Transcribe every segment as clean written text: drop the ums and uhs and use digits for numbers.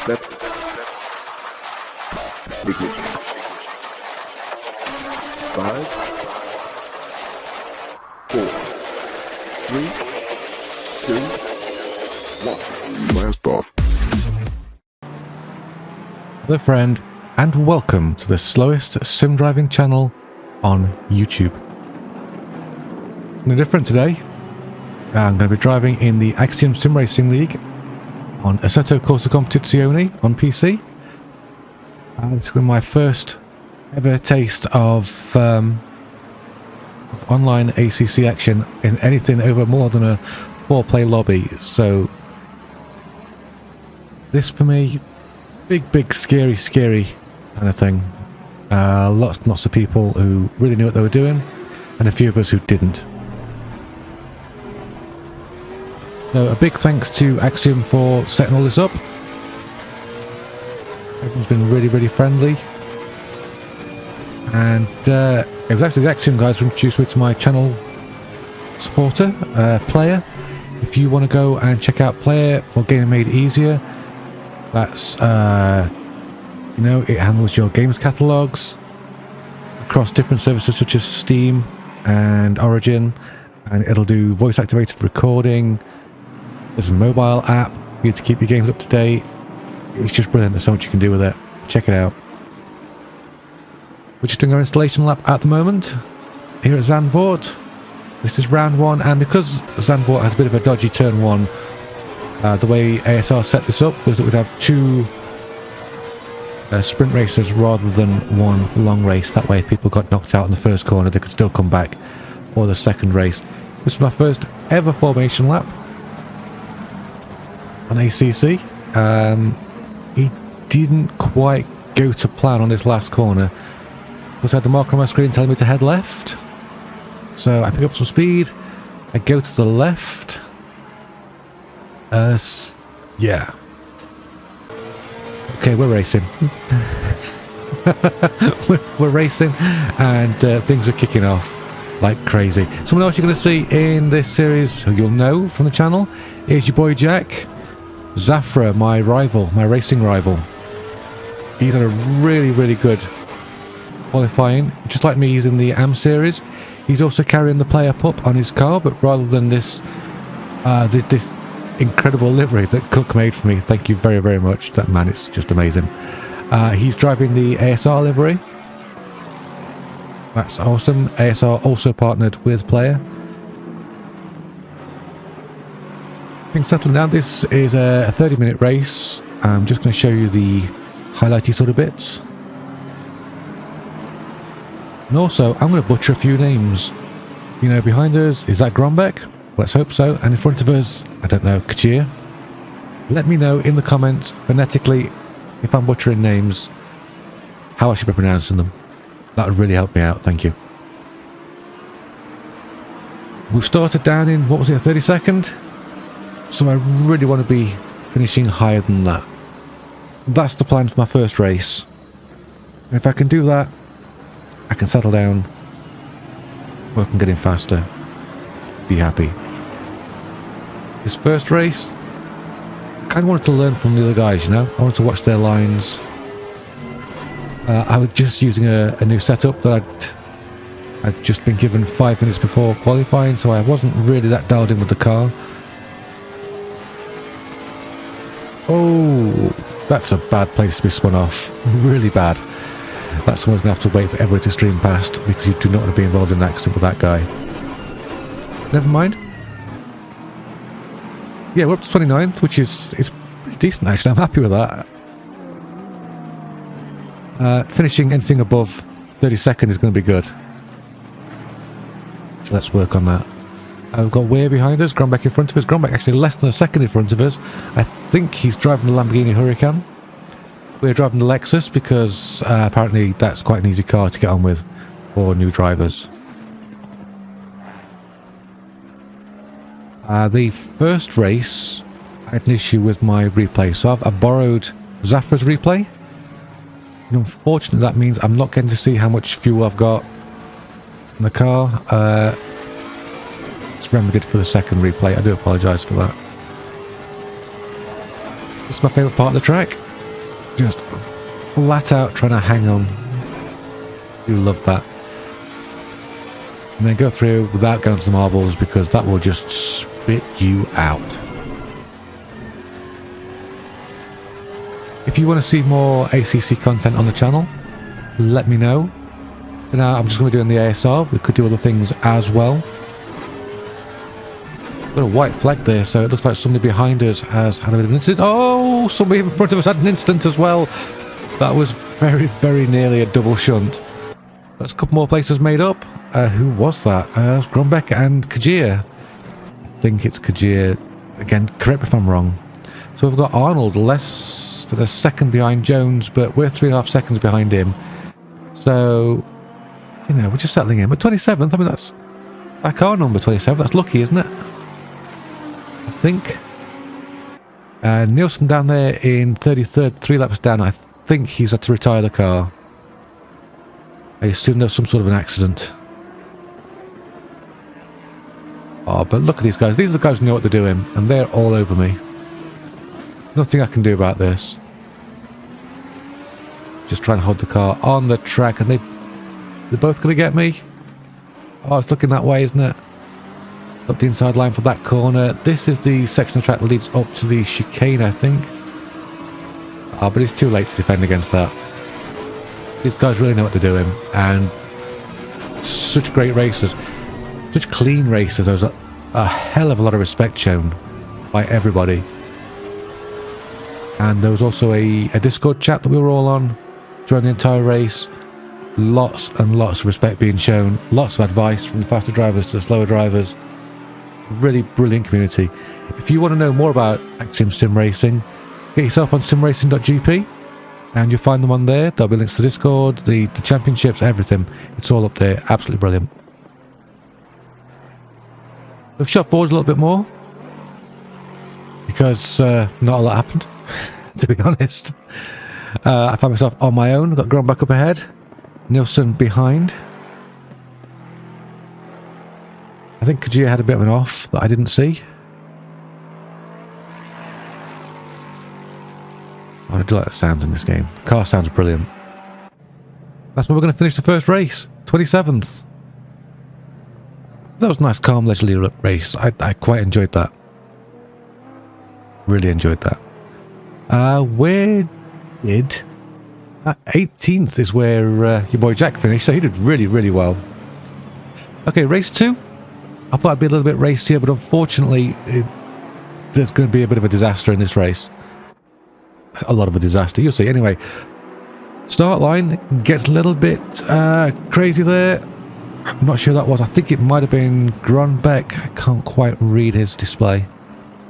Left. Ignition. 5, 4, 3, 2, 1. Blast off. Hello friend, and welcome to the slowest sim driving channel on YouTube. Something different today. I'm going to be driving in the Axiom Sim Racing League on Assetto Corsa Competizione on PC. It's been my first ever taste of online ACC action in anything over more than a 4-player lobby. So this for me, big scary kind of thing. Lots of people who really knew what they were doing, and a few of us who didn't. So a big thanks to Axiom for setting all this up. Everyone's been really friendly, and it was actually the Axiom guys who introduced me to my channel supporter, Player. If you want to go and check out Player for Gaming Made Easier, that's you know, it handles your games catalogs across different services such as Steam and Origin, and it'll do voice activated recording. There's a mobile app for you to keep your games up to date. It's just brilliant. There's so much you can do with it. Check it out. We're just doing our installation lap at the moment here at Zandvoort. This is round 1, and because Zandvoort has a bit of a dodgy turn 1, the way ASR set this up was that we'd have 2 sprint races rather than 1 long race. That way if people got knocked out in the first corner, they could still come back for the second race. This is my first ever formation lap on ACC. He didn't quite go to plan on this last corner, because I had the marker on my screen telling me to head left. So I pick up some speed, I go to the left. Yeah. Okay, we're racing. we're racing, and things are kicking off like crazy. Someone else you're going to see in this series, who you'll know from the channel, is your boy Jack. Zafra, my rival, my racing rival. He's had a really good qualifying. Just like me, he's in the AM series. He's also carrying the Player Pup on his car, but rather than this this incredible livery that Cook made for me, thank you very much. That man, it's just amazing. He's driving the ASR livery. That's awesome. ASR also partnered with Player. Things settling down. This is a 30-minute race. I'm just going to show you the highlighty sort of bits. And also, I'm going to butcher a few names. You know, behind us, is that Grombeck? Let's hope so. And in front of us, I don't know, Kachir. Let me know in the comments, phonetically, if I'm butchering names, how I should be pronouncing them. That would really help me out, thank you. We've started down in, what was it, a 32nd? So I really want to be finishing higher than that. That's the plan for my first race. And if I can do that, I can settle down, work on getting faster, be happy. This first race, I kind of wanted to learn from the other guys, you know. I wanted to watch their lines. I was just using a new setup that I'd just been given 5 minutes before qualifying, so I wasn't really that dialed in with the car. Oh, that's a bad place to be spun off. Really bad. That's someone's going to have to wait for everybody to stream past, because you do not want to be involved in an accident with that guy. Never mind. Yeah, we're up to 29th, which is pretty decent actually. I'm happy with that. Finishing anything above 32nd is going to be good. So let's work on that. We've got Weir behind us, Grombeck in front of us. Grombeck actually less than a second in front of us. I think he's driving the Lamborghini Huracan. We're driving the Lexus because apparently that's quite an easy car to get on with for new drivers. The first race, I had an issue with my replay, so I've borrowed Zafra's replay. And unfortunately, that means I'm not getting to see how much fuel I've got in the car. It's remedied for the second replay. I do apologise for that. This is my favourite part of the track. Just flat out trying to hang on. You love that. And then go through without going to the marbles, because that will just spit you out. If you want to see more ACC content on the channel, let me know. For now, I'm just going to be doing the ASR. We could do other things as well. Got a white flag there, so it looks like somebody behind us has had a bit of an incident. Oh, somebody in front of us had an incident as well. That was very, very nearly a double shunt. That's a couple more places made up. Who was that? It was Grumbeck and Kajir. I think it's Kajir. Again, correct me if I'm wrong. So we've got Arnold less than a second behind Jones, but we're 3.5 seconds behind him. So, you know, we're just settling in. But 27th, I mean, that's our car number 27. That's lucky, isn't it? I think. Nielsen down there in 33rd, 3 laps down. I think he's had to retire the car. I assume there's some sort of an accident. Oh, but look at these guys. These are the guys who know what they're doing, and they're all over me. Nothing I can do about this. Just trying to hold the car on the track, and they're both going to get me. Oh, it's looking that way, isn't it? Up the inside line for that corner. This is the section of track that leads up to the chicane, I think. Oh, but it's too late to defend against that. These guys really know what they're doing, and such great racers. Such clean racers. There was a hell of a lot of respect shown by everybody. And there was also a Discord chat that we were all on during the entire race. Lots and lots of respect being shown. Lots of advice from the faster drivers to the slower drivers. Really brilliant community. If you want to know more about Axiom Sim Racing, get yourself on simracing.gp and you'll find them on there. There'll be links to the Discord, the championships, everything. It's all up there. Absolutely brilliant. We've shot forwards a little bit more because not a lot happened, to be honest. I found myself on my own. Got Grumbeck up ahead, Nielsen behind. I think Kajir had a bit of an off that I didn't see. Oh, I do like the sounds in this game. The car sounds brilliant. That's where we're going to finish the first race, 27th. That was a nice, calm, leisurely race. I quite enjoyed that. Really enjoyed that. Where did... 18th is where your boy Jack finished, so he did really, really well. Okay, race 2. I thought it'd be a little bit racier, but unfortunately, there's going to be a bit of a disaster in this race. A lot of a disaster, you'll see. Anyway, start line gets a little bit crazy there. I'm not sure that was. I think it might have been Grumbeck. I can't quite read his display.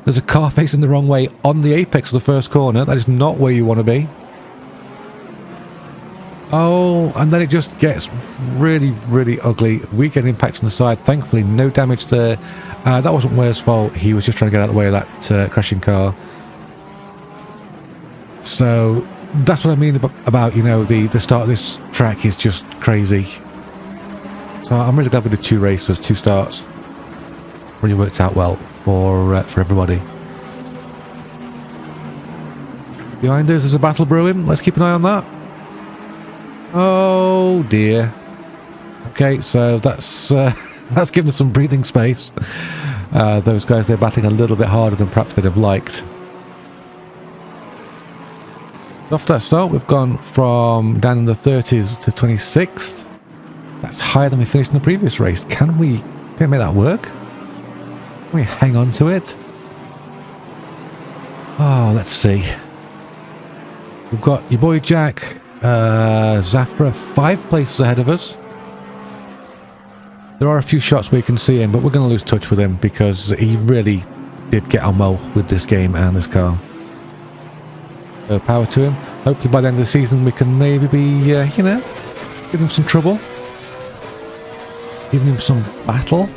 There's a car facing the wrong way on the apex of the first corner. That is not where you want to be. Oh, and then it just gets really, really ugly. We get an impact on the side. Thankfully, no damage there. That wasn't Ware's fault. He was just trying to get out of the way of that crashing car. So that's what I mean about, you know, the start of this track is just crazy. So I'm really glad we did 2 races, 2 starts. Really worked out well for everybody. Behind us, there's a battle brewing. Let's keep an eye on that. Oh dear. Okay, so that's that's given us some breathing space. Those guys, they're battling a little bit harder than perhaps they'd have liked. So after that start, we've gone from down in the 30s to 26th. That's higher than we finished in the previous race. Can we make that work? Can we hang on to it? Oh, let's see. We've got your boy Jack, Zafra, 5 places ahead of us. There are a few shots where you can see him, but we're going to lose touch with him because he really did get on well with this game and this car. So power to him. Hopefully by the end of the season we can maybe be, you know, give him some trouble. Giving him some battle.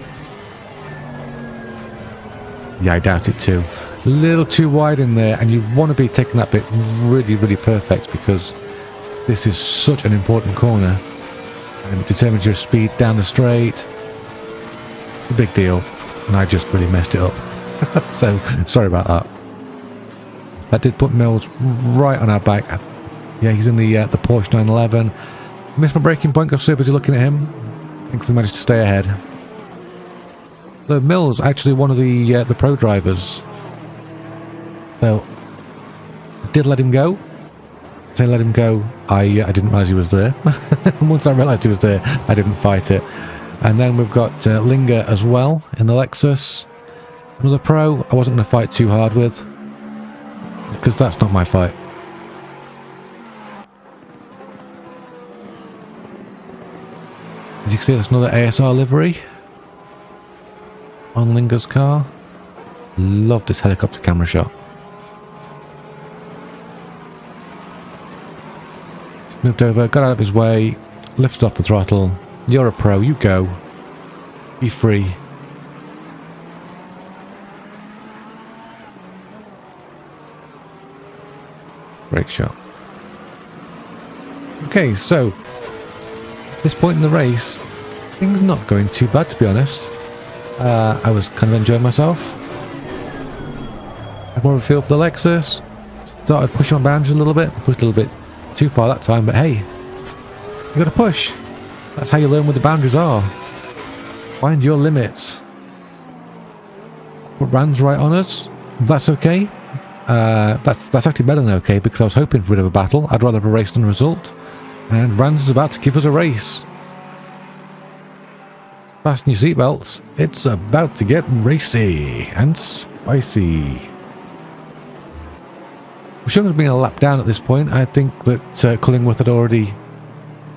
Yeah, I doubt it too. A little too wide in there, and you want to be taking that bit really, really perfect because this is such an important corner. And it determines your speed down the straight. It's a big deal. And I just really messed it up. So, sorry about that. That did put Mills right on our back. I Yeah, he's in the Porsche 911. Missed my braking point, got so busy looking at him. Thankfully managed to stay ahead. The Mill's actually one of the pro drivers. So, I did let him go. So I let him go, I didn't realise he was there. Once I realised he was there, I didn't fight it. And then we've got Linger as well in the Lexus. Another pro I wasn't going to fight too hard with, because that's not my fight. As you can see, there's another ASR livery on Linger's car. Love this helicopter camera shot. Moved over, got out of his way, lifted off the throttle. You're a pro, you go. Be free. Great shot. Okay, so at this point in the race, things not going too bad, to be honest. I was kind of enjoying myself. Had more of a feel for the Lexus. Started pushing my boundaries a little bit. Pushed a little bit too far that time, but hey, you got to push. That's how you learn what the boundaries are. Find your limits. Put Rand's right on us. That's okay. That's actually better than okay, because I was hoping for a bit of a battle. I'd rather have a race than a result. And Rand's is about to give us a race. Fasten your seatbelts. It's about to get racy and spicy. We shouldn't have been a lap down at this point. I think that Cullingworth had already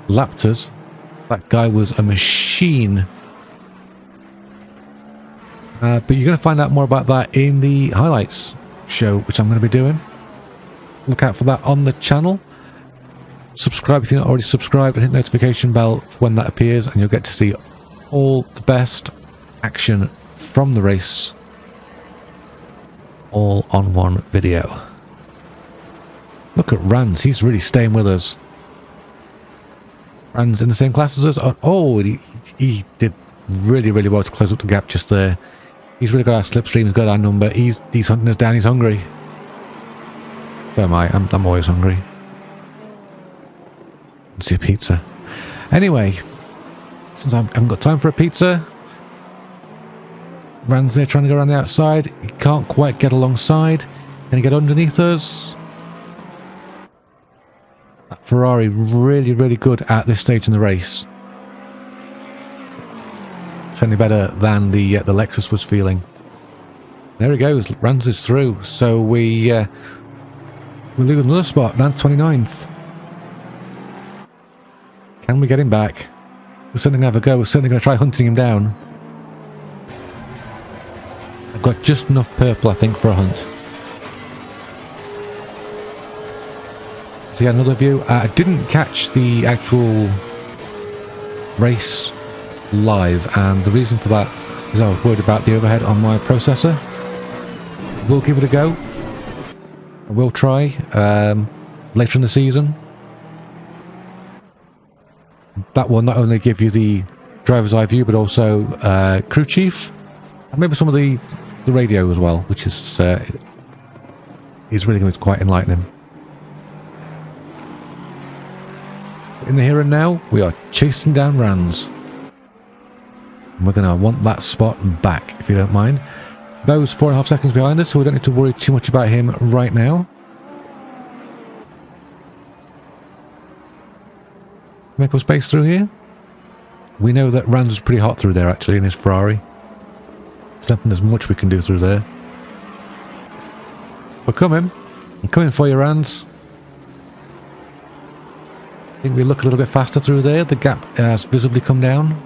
lapped us. That guy was a machine. But you're going to find out more about that in the highlights show, which I'm going to be doing. Look out for that on the channel. Subscribe if you're not already subscribed, and hit the notification bell when that appears, and you'll get to see all the best action from the race all on one video. Look at Rands, he's really staying with us. Rands in the same class as us. Oh, he did really, really well to close up the gap just there. He's really got our slipstream, he's got our number. He's hunting us down, he's hungry. So am I. I'm always hungry. Let's see a pizza. Anyway, since I haven't got time for a pizza, Rands there trying to go around the outside. He can't quite get alongside. Can he get underneath us? That Ferrari really, really good at this stage in the race. Certainly better than the Lexus was feeling. There he goes. Rands is through. So we lose another spot. Lands 29th. Can we get him back? We're certainly going to have a go. We're certainly going to try hunting him down. I've got just enough purple, I think, for a hunt. So yeah, another view. I didn't catch the actual race live, and the reason for that is I was worried about the overhead on my processor. We'll give it a go. I will try later in the season. That will not only give you the driver's eye view, but also crew chief, and maybe some of the radio as well, which is really going to be quite enlightening. In the here and now, we are chasing down Rands. And we're going to want that spot back, if you don't mind. Bo's 4.5 seconds behind us, so we don't need to worry too much about him right now. Make up space through here. We know that Rands was pretty hot through there, actually, in his Ferrari. So I don't think there's much we can do through there. We're coming. I'm coming for you, Rands. I think we look a little bit faster through there. The gap has visibly come down.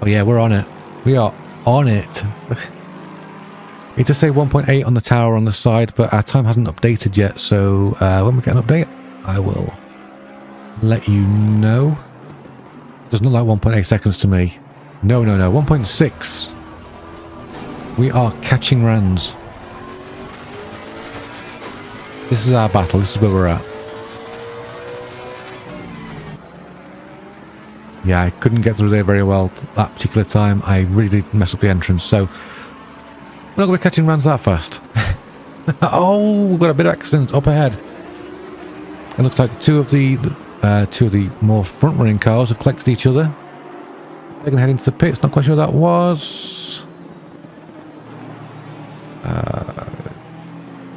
Oh yeah, we're on it. We are on it. It does say 1.8 on the tower on the side, but our time hasn't updated yet, so when we get an update, I will let you know. Doesn't look like 1.8 seconds to me. No, 1.6. We are catching Rands. This is our battle. This is where we're at. Yeah, I couldn't get through there very well that particular time. I really did mess up the entrance, so we're not going to be catching Rands that fast. Oh, we've got a bit of accident up ahead. It looks like two of the more front-running cars have collected each other. They're going to head into the pits. Not quite sure what that was.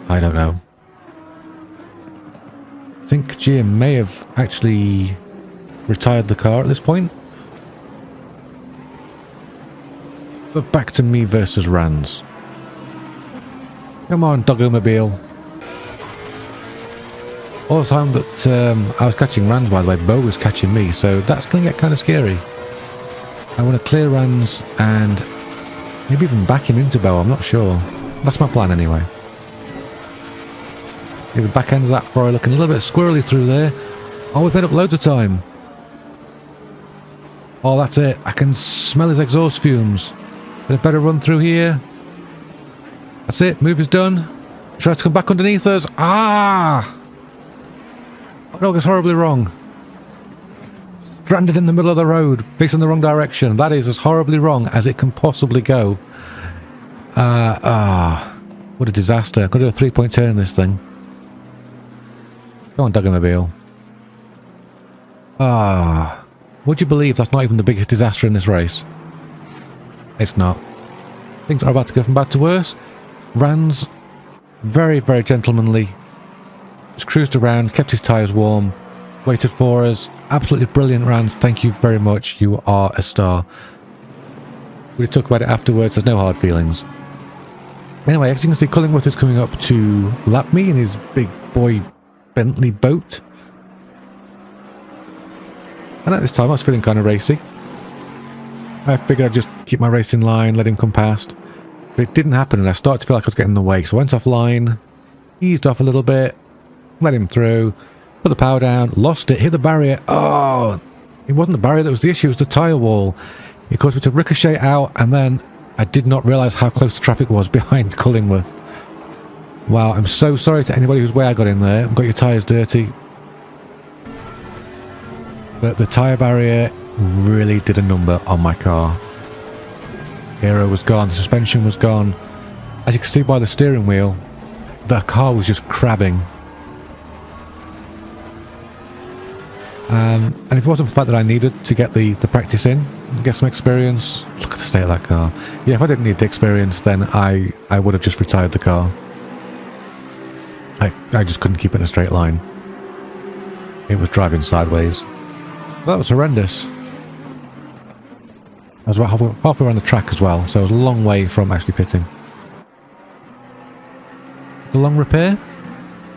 I don't know. I think Jim may have actually retired the car at this point. But back to me versus Rans. Come on, Doggomobile. All the time that I was catching Rans, by the way, Bo was catching me, so that's going to get kind of scary. I want to clear Rans and maybe even back him into Bo, I'm not sure. That's my plan anyway. The back end of that fry looking a little bit squirrely through there. Oh, we've made up loads of time. Oh, that's it. I can smell his exhaust fumes. But I better run through here. That's it. Move is done. Tries to come back underneath us. Ah! Oh, no, it's horribly wrong. Stranded in the middle of the road, facing the wrong direction. That is as horribly wrong as it can possibly go. What a disaster. I've got to do a 3-point turn in this thing. Go on, Doggomobile. Would you believe that's not even the biggest disaster in this race? It's not. Things are about to go from bad to worse. Rans, very, very gentlemanly. Just cruised around, kept his tyres warm, waited for us. Absolutely brilliant, Rans. Thank you very much. You are a star. We talk about it afterwards. There's no hard feelings. Anyway, as you can see, Cullingworth is coming up to lap me in his big boy Bentley boat. And at this time I was feeling kind of racy. I figured I'd just keep my race in line, let him come past. But it didn't happen and I started to feel like I was getting in the way. So I went offline, eased off a little bit, let him through, put the power down, lost it, hit the barrier. Oh, it wasn't the barrier that was the issue, it was the tyre wall. It caused me to ricochet out and then I did not realise how close the traffic was behind Cullingworth. Wow, I'm so sorry to anybody whose way I got in there. Got your tyres dirty. But the tyre barrier really did a number on my car. Aero was gone, the suspension was gone. As you can see by the steering wheel, the car was just crabbing. And if it wasn't for the fact that I needed to get the practice in, get some experience, look at the state of that car. Yeah, if I didn't need the experience, then I would have just retired the car. I just couldn't keep it in a straight line. It was driving sideways. That was horrendous. I was about halfway around the track as well, so I was a long way from actually pitting. A long repair.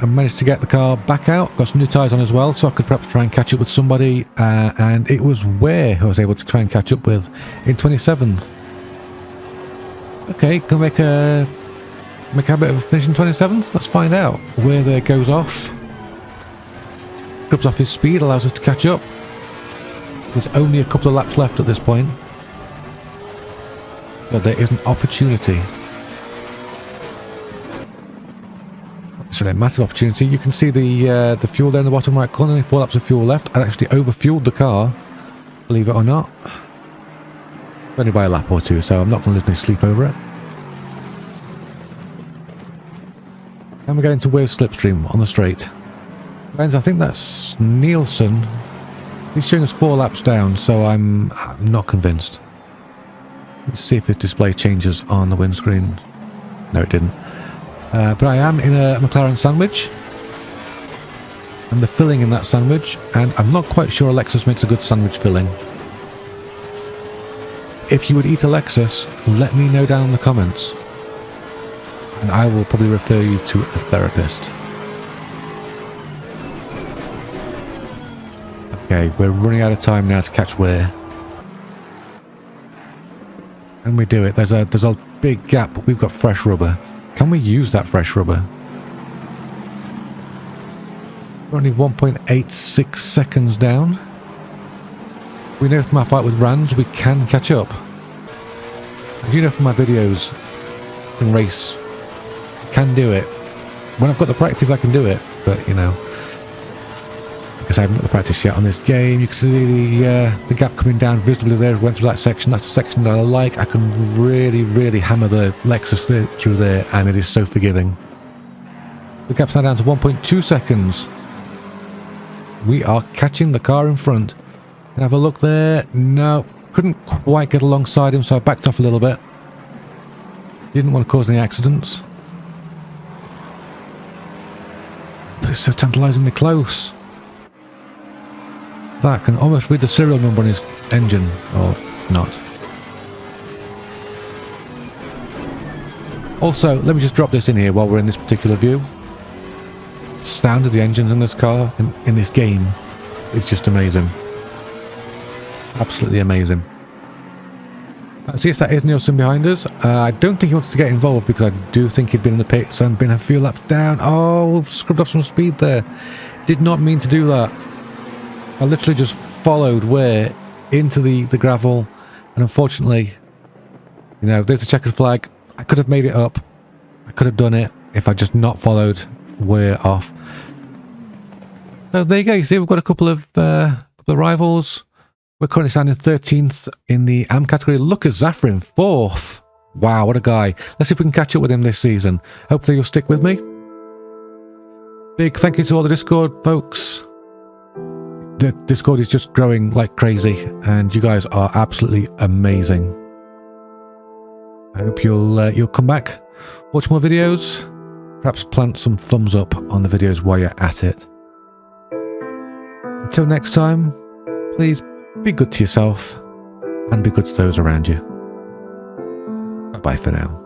I managed to get the car back out, got some new tyres on as well, so I could perhaps try and catch up with somebody, and it was Ware who I was able to try and catch up with in 27th. Okay, can we make a habit of finishing 27th? Let's find out. Where there goes off. Scrubs off his speed, allows us to catch up. There's only a couple of laps left at this point. But there is an opportunity. It's really a massive opportunity. You can see the fuel there in the bottom right corner. Only 4 laps of fuel left. I actually overfueled the car, believe it or not. Only by a lap or two, so I'm not going to lose any sleep over it. And we're getting to Wave's Slipstream on the straight. Friends, I think that's Nielsen. He's showing us 4 laps down, so I'm not convinced. Let's see if his display changes on the windscreen. No, it didn't. But I am in a McLaren sandwich. And the filling in that sandwich, and I'm not quite sure Lexus makes a good sandwich filling. If you would eat a Lexus, let me know down in the comments. And I will probably refer you to a therapist. Okay, we're running out of time now to catch Ware. And we do it. There's a big gap, but we've got fresh rubber. Can we use that fresh rubber? We're only 1.86 seconds down. We know from our fight with Rans we can catch up. And you know from my videos in race, I can do it. When I've got the practice I can do it, but you know, because I haven't got the practice yet on this game. You can see the gap coming down visibly there. Went through that section. That's the section that I like. I can really hammer the Lexus through there, and it is so forgiving. The gap's now down to 1.2 seconds. We are catching the car in front. Can I have a look there? No, couldn't quite get alongside him, so I backed off a little bit. Didn't want to cause any accidents. But it's so tantalisingly close. That can almost read the serial number on his engine, or not. Also, let me just drop this in here while we're in this particular view. The sound of the engines in this car, in this game, is just amazing. Absolutely amazing. See if that is Nielsen behind us. I don't think he wants to get involved because I do think he'd been in the pits and been a few laps down. Oh, scrubbed off some speed there. Did not mean to do that. I literally just followed Ware into the gravel, and unfortunately, you know, there's the checkered flag. I could have made it up. I could have done it if I just not followed Ware off. So there you go. You see, we've got a couple of rivals. We're currently standing 13th in the AM category. Look at Zafar in 4th. Wow, what a guy. Let's see if we can catch up with him this season. Hopefully you'll stick with me. Big thank you to all the Discord folks. The Discord is just growing like crazy, and you guys are absolutely amazing. I hope you'll come back, watch more videos, perhaps plant some thumbs up on the videos while you're at it. Until next time, please be good to yourself and be good to those around you. Bye-bye for now.